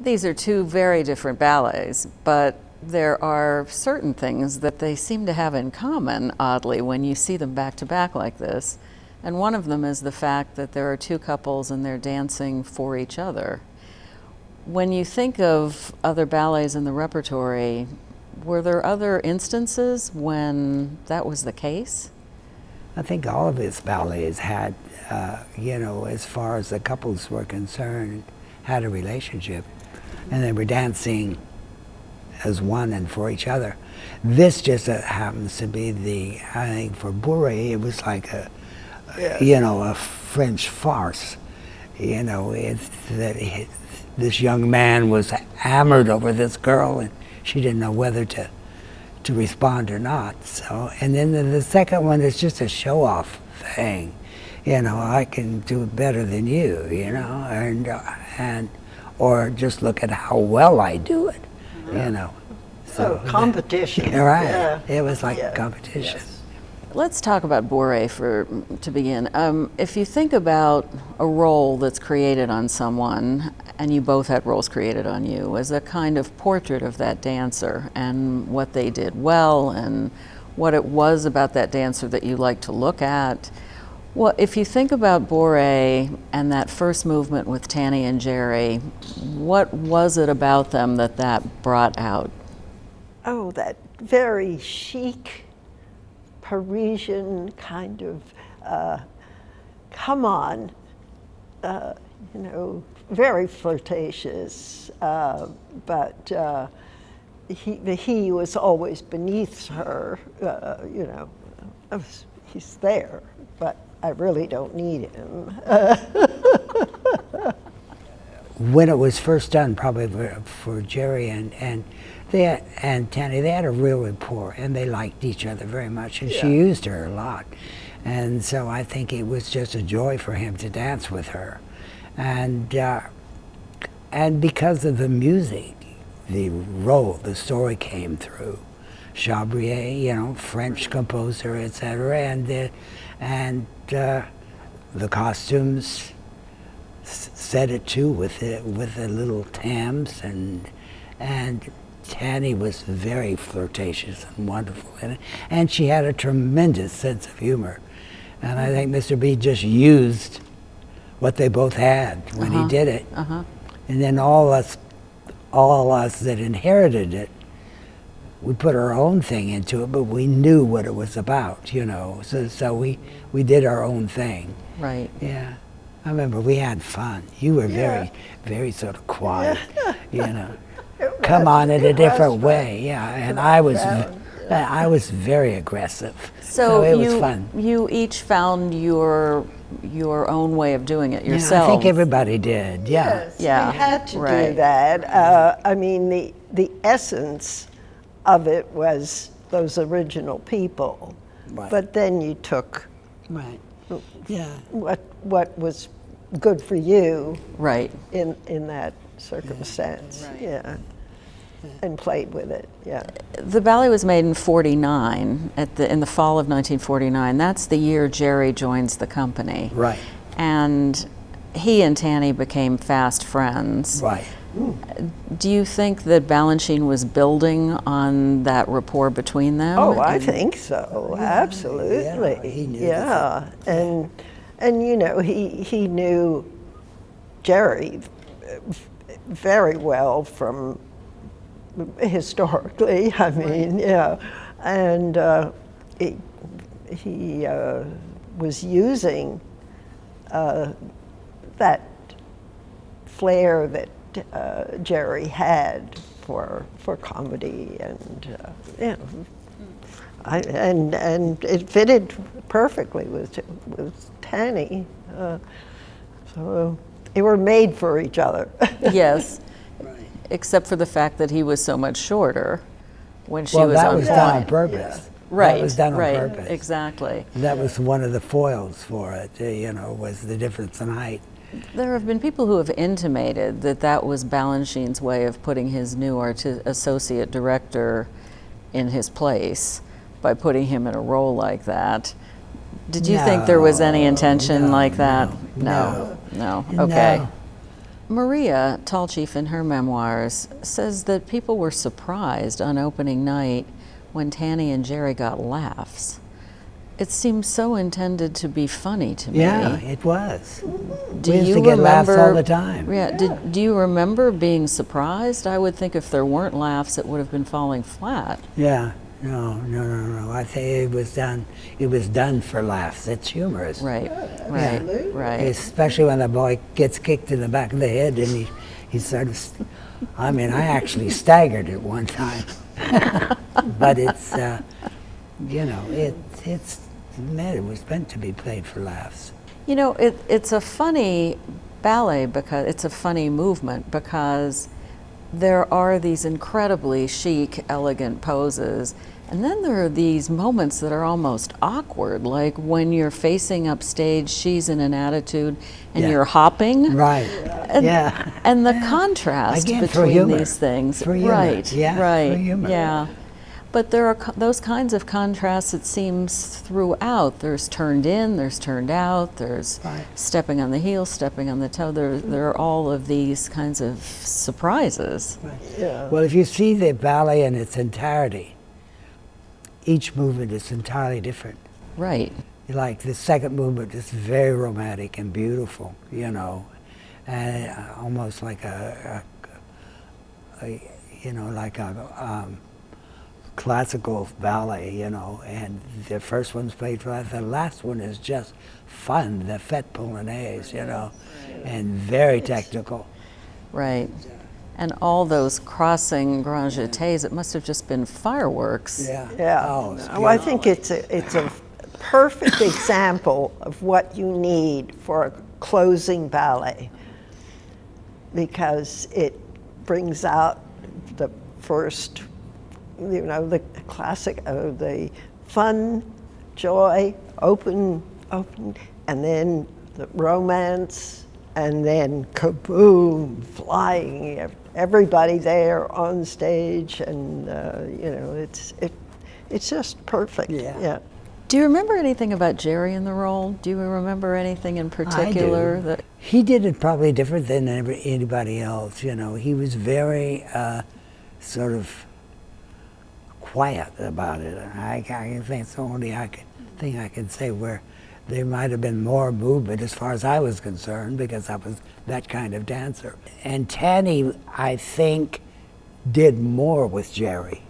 These are two very different ballets, but there are certain things that they seem to have in common, oddly, when you see them back to back like this. And one of them is the fact that there are two couples and they're dancing for each other. When you think of other ballets in the repertory, were there other instances when that was the case? I think all of his ballets had, you know, as far as the couples were concerned, had a relationship. And they were dancing as one and for each other. This just happens to be I think for Bourrée, it was like you know, a French farce. You know, this young man was hammered over this girl and she didn't know whether to respond or not. So, and then the second one is just a show-off thing. You know, I can do it better than you, you know, and or just look at how well I do it, you know. So competition. Right. Yeah. It was like a competition. Yes. Let's talk about Bourrée to begin. If you think about a role that's created on someone, and you both had roles created on you, as a kind of portrait of that dancer and what they did well and what it was about that dancer that you like to look at. Well, if you think about Bourrée and that first movement with Tanny and Jerry, what was it about them that brought out? Oh, that very chic, Parisian kind of, come on, you know, very flirtatious, but he was always beneath her, you know, he's there, but I really don't need him. When it was first done, probably for Jerry and Tanny, they had a real rapport, and they liked each other very much, and she used her a lot. And so I think it was just a joy for him to dance with her. And because of the music, the story came through. Chabrier, you know, French composer, etc., and the costumes said it too with the little tams, and Tanny was very flirtatious and wonderful in it, and she had a tremendous sense of humor, and I think Mr. B just used what they both had when he did it, and then all us that inherited it, we put our own thing into it, but we knew what it was about, you know. So we did our own thing. Right. Yeah. I remember we had fun. You were very sort of quiet, you know. Come on in a different way, and I was very aggressive. So it was fun. You each found your own way of doing it yourself. Yeah, I think everybody did. Yes, we had to right. do that. I mean, the essence of it was those original people, but then you took what was good for you in that circumstance, and played with it. The ballet was made in '49, in the fall of 1949. That's the year Jerry joins the company. Right. And he and Tanny became fast friends. Right. Do you think that Balanchine was building on that rapport between them? Oh, I think so. Absolutely. Yeah, he knew and you know, he knew Jerry very well from historically. I mean, and he was using that flair that Jerry had for comedy, and and it fitted perfectly with Tanny. So they were made for each other. Yes, except for the fact that he was so much shorter when she was on the that was done on purpose. Right, that was done on right, purpose. Exactly. That was one of the foils for it, you know, was the difference in height. There have been people who have intimated that was Balanchine's way of putting his new associate director in his place by putting him in a role like that. Did you think there was any intention like that? No. Okay. Maria Tallchief, in her memoirs, says that people were surprised on opening night when Tanny and Jerry got laughs. It seems so intended to be funny to me. Yeah, it was. Do We used you to get laughs all remember- the time. Yeah. Do you remember being surprised? I would think if there weren't laughs, it would have been falling flat. Yeah. No. I think it was done. It was done for laughs. It's humorous. Right. Right. Right. Especially when the boy gets kicked in the back of the head and he sort of, I mean, I actually staggered at one time. But it's, you know, it was meant to be played for laughs. You know, it's a funny ballet because it's a funny movement because there are these incredibly chic, elegant poses, and then there are these moments that are almost awkward, like when you're facing upstage, she's in an attitude, and you're hopping. Right. And, Yeah. And the contrast Again, for between humor. these things. For humor. Right. Yeah, Right. for humor. Yeah. But there are those kinds of contrasts, it seems, throughout. There's turned in, there's turned out, there's Right. stepping on the heel, stepping on the toe. There are all of these kinds of surprises. Yeah. Well, if you see the ballet in its entirety, each movement is entirely different. Right. Like the second movement is very romantic and beautiful, you know, and almost like a classical ballet, you know. And the first one's played flat. The last one is just fun, the fête polonaise, you know, and very technical. Right. And all those crossing grand jetés, it must have just been fireworks. Yeah. Oh, it's I think it's a perfect example of what you need for a closing ballet, because it brings out the first, you know, the classic, the fun, joy, open, and then the romance, and then kaboom, flying, everybody there on stage, and you know, it's just perfect. Yeah. Do you remember anything about Jerry in the role? Do you remember anything in particular? I do. He did it probably different than anybody else, you know. He was very sort of quiet about it. I think it's the only thing I can say where there might have been more movement as far as I was concerned, because I was that kind of dancer. And Tanny, I think, did more with Jerry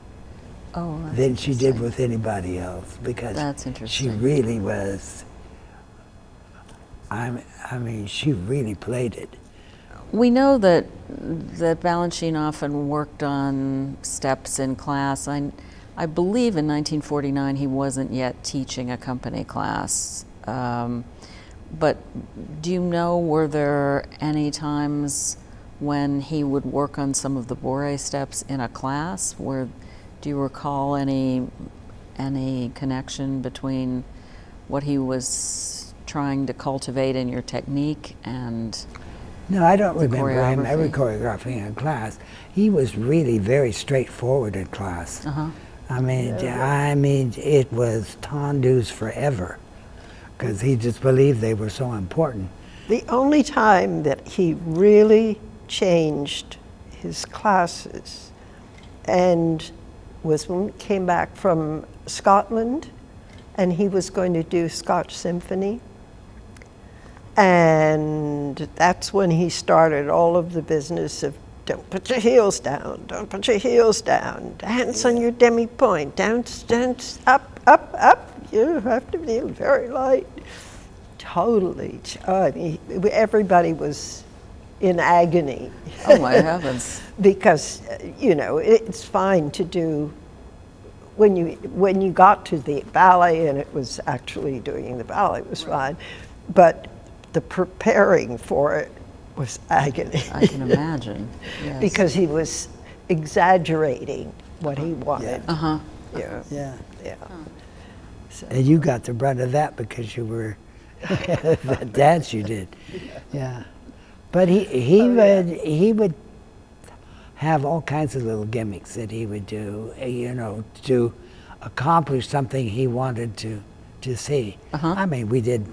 than she did with anybody else, because That's interesting. she really was, I mean, she really played it. We know that Balanchine often worked on steps in class. I believe in 1949 he wasn't yet teaching a company class. But do you know, were there any times when he would work on some of the bourrée steps in a class? Do you recall any connection between what he was trying to cultivate in your technique and No, I don't remember him choreography? ever choreographing in class. He was really very straightforward in class. I mean, it was tendus forever, because he just believed they were so important. The only time that he really changed his classes and was when he came back from Scotland, and he was going to do Scotch Symphony. And that's when he started all of the business of don't put your heels down, don't put your heels down, dance on your demi-point, dance, up, you have to be very light. Totally, I mean, everybody was in agony. Oh my heavens. Because, you know, it's fine to do, when you got to the ballet and it was actually doing the ballet was fine, but the preparing for it was agony. I can imagine. Yes. Because he was exaggerating what he wanted. Yeah. So, And you got the brunt of that because you were the dance you did. Yeah. But he would have all kinds of little gimmicks that he would do, you know, to accomplish something he wanted to see. I mean, we did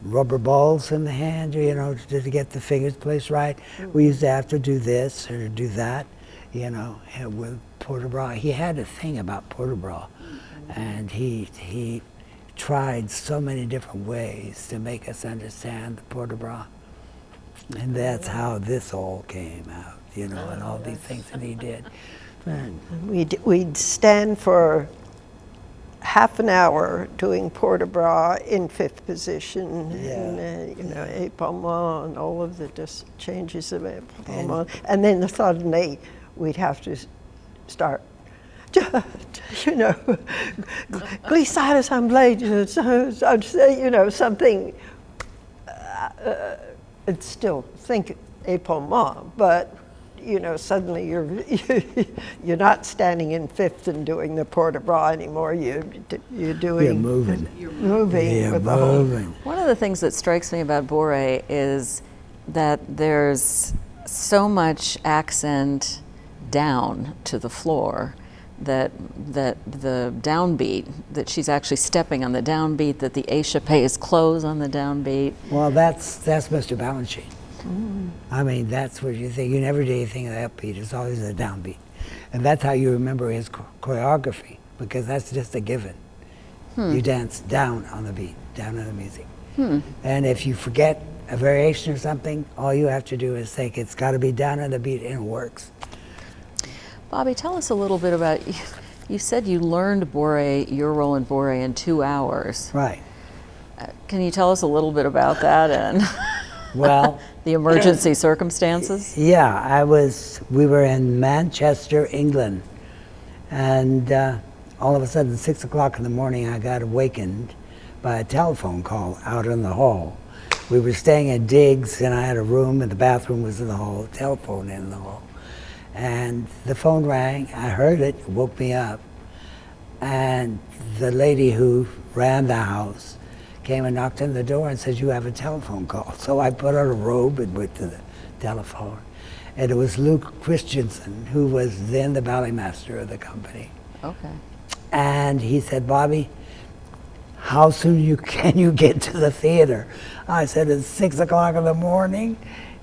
rubber balls in the hand, you know, to get the fingers placed right. We used to have to do this or do that, you know, and with port de bras. He had a thing about port de bras, and he tried so many different ways to make us understand the port de bras. And that's how this all came out, you know, and all these things that he did. We'd stand for half an hour doing port de bras in fifth position, and you know, épaulement and all of the changes of épaulement, and then suddenly we'd have to start, you know, glissade assemblée, you know, something. It's still think épaulement, but you know, suddenly you're not standing in fifth and doing the port de bras anymore. You're doing. You're moving. You're moving. You're with the whole. moving. One of the things that strikes me about bourrée is that there's so much accent down to the floor, that the downbeat, that she's actually stepping on the downbeat, that the échappé is close on the downbeat. Well, that's Mr. Balanchine. I mean, that's what you think. You never do anything in the upbeat. It's always a downbeat. And that's how you remember his choreography, because that's just a given. You dance down on the beat, down on the music. And if you forget a variation or something, all you have to do is think it's got to be down on the beat, and it works. Bobby, tell us a little bit about, you said you learned bourrée, your role in bourrée, in 2 hours. Right. Can you tell us a little bit about that and Well, the emergency circumstances? yeah, we were in Manchester, England, and all of a sudden, 6 o'clock in the morning, I got awakened by a telephone call out in the hall. We were staying at Diggs, and I had a room, and the bathroom was in the hall, telephone in the hall. And the phone rang, I heard it, woke me up, and the lady who ran the house came and knocked on the door and said, "You have a telephone call." So I put on a robe and went to the telephone. And it was Luke Christensen, who was then the ballet master of the company. Okay. And he said, "Bobby, how soon can you get to the theater?" I said, "It's 6 o'clock in the morning."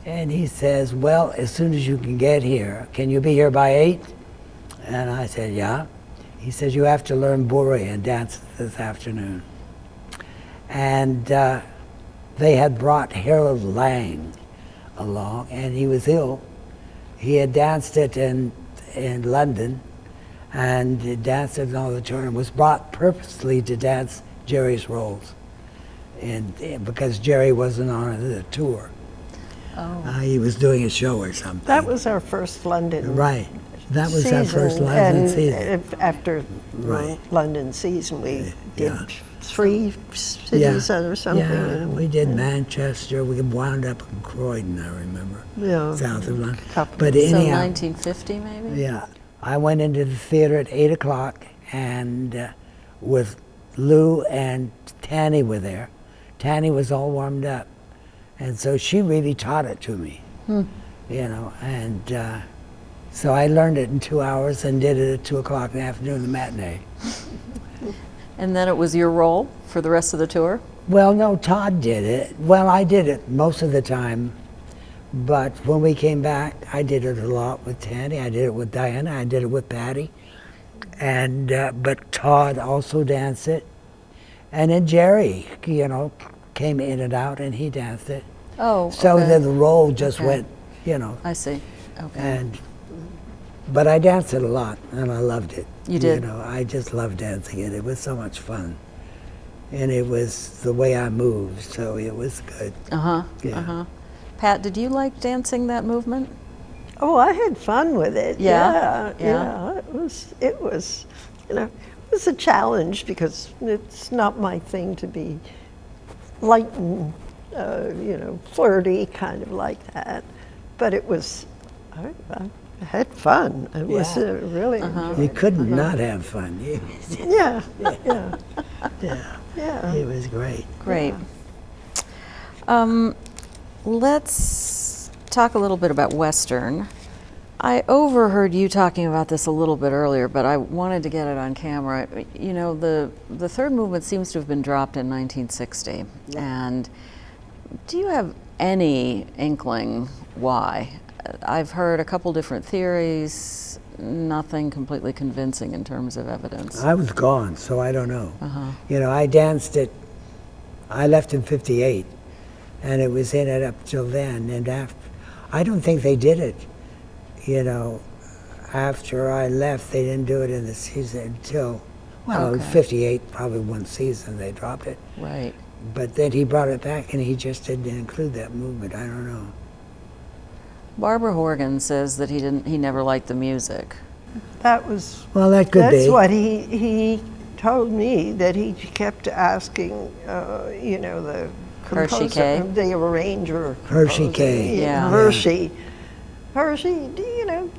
And he says, "Well, as soon as you can get here. Can you be here by 8? And I said, "Yeah." He says, "You have to learn bourrée and dance this afternoon." And they had brought Harold Lang along, and he was ill. He had danced it in London, and he danced it in all the tournament, was brought purposely to dance Jerry's roles, and because Jerry wasn't on the tour. He was doing a show or something. That was our first London. Right. That was our first London season. After London season, we did 3 cities or something. Yeah, we did Manchester. We wound up in Croydon, I remember. Yeah. South of London. But So anyhow, 1950 maybe? yeah. I went into the theater at 8 o'clock, and with Lou and Tanny were there. Tanny was all warmed up. And so she really taught it to me, you know, and so I learned it in 2 hours and did it at 2 o'clock in the afternoon, the matinee. And then it was your role for the rest of the tour? Well, no, Todd did it. Well, I did it most of the time, but when we came back, I did it a lot with Tanny. I did it with Diana. I did it with Patty, and but Todd also danced it, and then Jerry, you know, came in and out, and he danced it. Oh, so okay. then the role just went, you know. I see. Okay. But I danced it a lot, and I loved it. You did? You know, I just loved dancing it. It was so much fun, and it was the way I moved, so it was good. Yeah. Pat, did you like dancing that movement? Oh, I had fun with it. Yeah? Yeah. It was, you know, it was a challenge because it's not my thing to be light and, you know, flirty, kind of like that. But it was, I had fun. It was really enjoyable. You couldn't not have fun. Yeah. It was great. Great. Let's talk a little bit about Western. I overheard you talking about this a little bit earlier, but I wanted to get it on camera. You know, the third movement seems to have been dropped in 1960. And do you have any inkling why? I've heard a couple different theories, nothing completely convincing in terms of evidence. I was gone, so I don't know. You know, I danced it, I left in 58, and it was in it up till then. And after, I don't think they did it. You know, after I left, they didn't do it in the season until, well, Okay. 58, probably one season they dropped it. Right. But then he brought it back and he just didn't include that movement. I don't know. Barbara Horgan says that he never liked the music. That was, Well, that could that's be. what he told me, that he kept asking, you know, the Hershey composer, K? the arranger. Hershey composer, K. Yeah. Hershey. Hershey, do you know,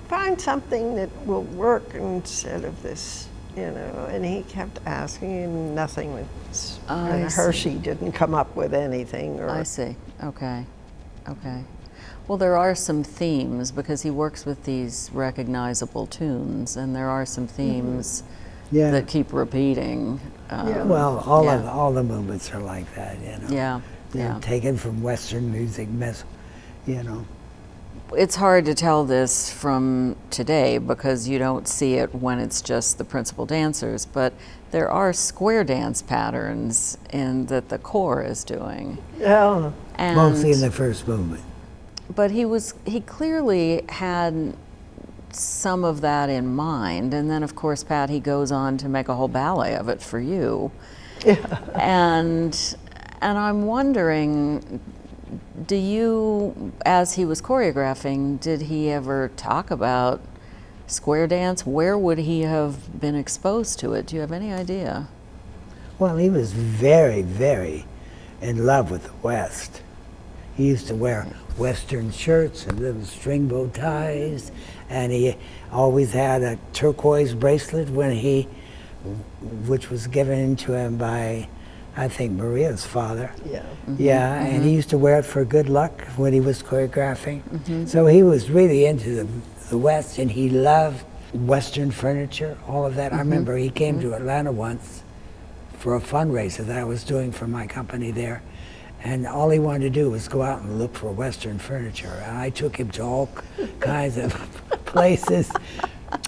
find something that will work instead of this, you know, and he kept asking and nothing was, I and see. Hershey didn't come up with anything. Or, I see. Okay. Okay. Well, there are some themes because he works with these recognizable tunes, and there are some themes Yeah. that keep repeating. Yeah. Well, yeah. all the movements are like that, you know. Yeah. They're Yeah. taken from Western music, you know. It's hard to tell this from today because you don't see it when it's just the principal dancers, but there are square dance patterns that the corps is doing. Yeah. And Mostly in the first movement. But he clearly had some of that in mind, and then of course, Pat, he goes on to make a whole ballet of it for you. Yeah. And I'm wondering, do you, as he was choreographing, did he ever talk about square dance? Where would he have been exposed to it? Do you have any idea? Well, he was very, very in love with the West. He used to wear Western shirts and little string bow ties, and he always had a turquoise bracelet which was given to him by, I think, Maria's father. Yeah. Yeah, and he used to wear it for good luck when he was choreographing. So he was really into the West, and he loved Western furniture, all of that. I remember he came to Atlanta once for a fundraiser that I was doing for my company there, and all he wanted to do was go out and look for Western furniture. And I took him to all kinds of places,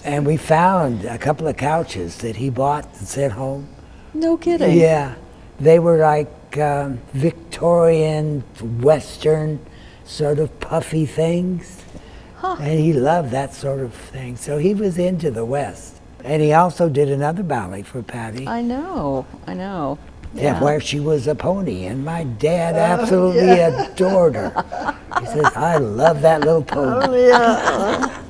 and we found a couple of couches that he bought and sent home. No kidding. Yeah, they were like Victorian, Western, sort of puffy things. And he loved that sort of thing. So he was into the West. And he also did another ballet for Patty. I know. Yeah, where she was a pony, and my dad absolutely adored her. He says, I love that little pony. Oh, yeah.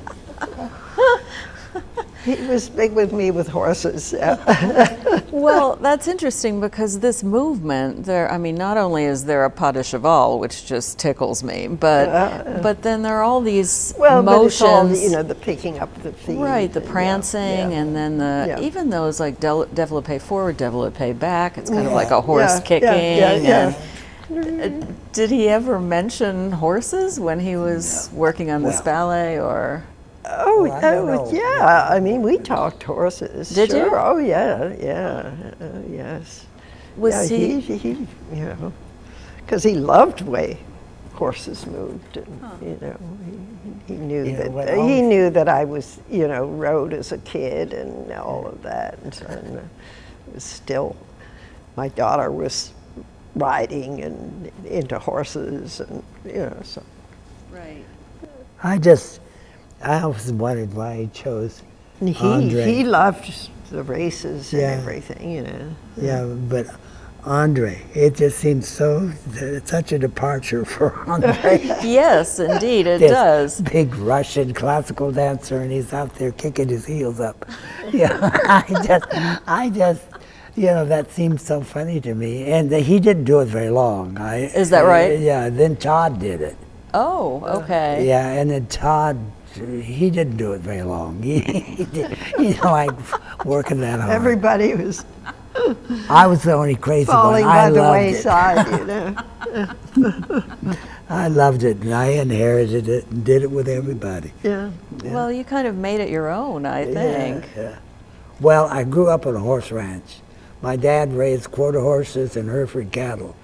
He was big with me with horses. Well, that's interesting because this movement, I mean, not only is there a pas de cheval, which just tickles me, but then there are all these Well, but motions. it's all, you know, the picking up the feet. Right, the and, prancing, yeah. and then Yeah. even those like développé forward, développé back. It's kind of like a Yeah, horse kicking. yeah. Did he ever mention horses when he was working on this Well. ballet, or? Oh, Well, I don't know. yeah. I mean, we talked horses. Did sure. you? Oh, yeah. Yes. Was yeah, he? you know, because he loved the way horses moved, and you know, he knew Yeah, that what he else? knew that I was, you know, rode as a kid and all of that, and so and, it was still, my daughter was riding and into horses, and you know, so. Right. I always wondered why he chose And Andre. he loved the races and Yeah. everything, you know. Yeah, but Andre, it just seems such a departure for Andre. Yes, indeed, it This does. big Russian classical dancer, and he's out there kicking his heels up. Yeah, I just, you know, that seems so funny to me. And he didn't do it very long. Is that right? Yeah, then Todd did it. Oh, okay. Yeah, and then Todd, he didn't do it very long. He did, you know, like working that hard. Everybody was I was the only crazy falling one. I by the loved wayside, you know. it. I loved it, and I inherited it and did it with everybody. Yeah. Well, you kind of made it your own, I think. Yeah. Well, I grew up on a horse ranch. My dad raised quarter horses and Hereford cattle.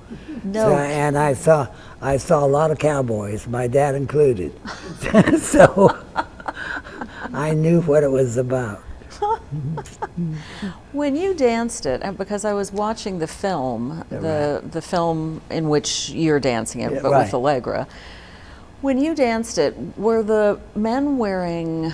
No. So, and I saw a lot of cowboys, my dad included. So I knew what it was about. When you danced it, and because I was watching the film, the film in which you're dancing it, but with Allegra. When you danced it, were the men wearing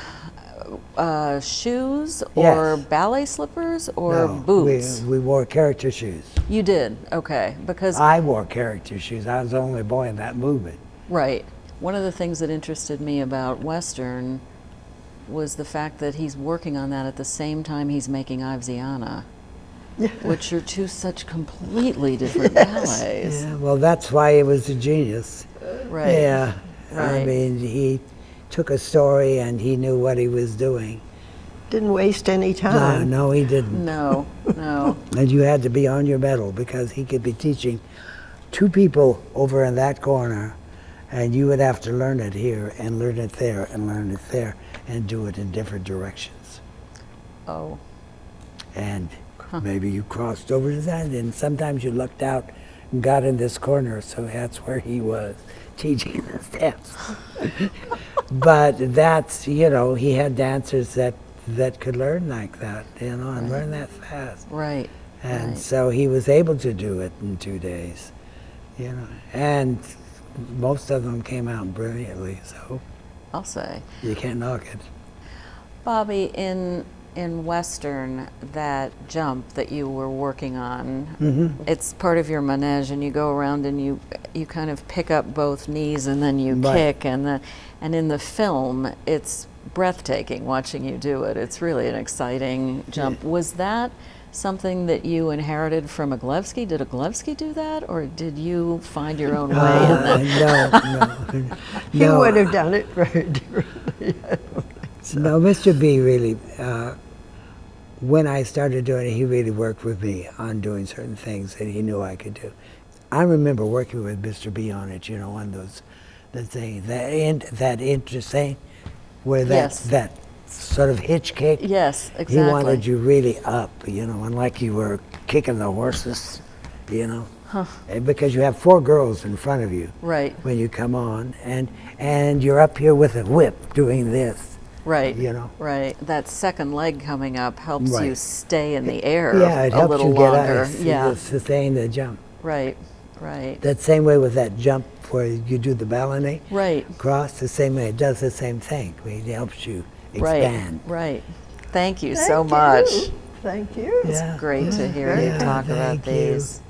shoes or ballet slippers or boots? We wore character shoes. You did, okay, because I wore character shoes. I was the only boy in that movement. right. One of the things that interested me about Western was the fact that he's working on that at the same time he's making Ivesiana, which are two such completely different ballets. Yeah, well, that's why he was a genius. Right. Yeah. Right. I mean, he took a story and he knew what he was doing. Didn't waste any time. No, he didn't. No, no. And you had to be on your mettle because he could be teaching two people over in that corner, and you would have to learn it here and learn it there and learn it there and do it in different directions. Oh. And maybe you crossed over to that, and sometimes you looked out and got in this corner, so that's where he was teaching the steps. But that's, you know, he had dancers that could learn like that, you know, and learn that fast. Right. And right. so he was able to do it in 2 days, you know, and most of them came out brilliantly, so I'll say. you can't knock it. Bobby, in Western, that jump that you were working on, it's part of your manege, and you go around and you kind of pick up both knees and then you kick, and in the film, it's breathtaking watching you do it. It's really an exciting jump. Yeah. Was that something that you inherited from Oglevsky? Did Oglevsky do that, or did you find your own way in that? No. He would have done it very differently. I don't think so. No, Mr. B really, when I started doing it, he really worked with me on doing certain things that he knew I could do. I remember working with Mr. B on it, you know, on those, the thing, that interesting, where that sort of hitch kick. Yes, exactly. He wanted you really up, you know, and like you were kicking the horses, you know. And because you have 4 girls in front of you when you come on, and you're up here with a whip doing this. Right, you know. Right. That second leg coming up helps you stay in the air it a helps little you get longer. out, sustain the jump. Right, right. That same way with that jump where you do the Ballet cross, the same way, it does the same thing. I mean, it helps you expand. Right. Thank you so much. Thank you. It's great to hear you talk about these.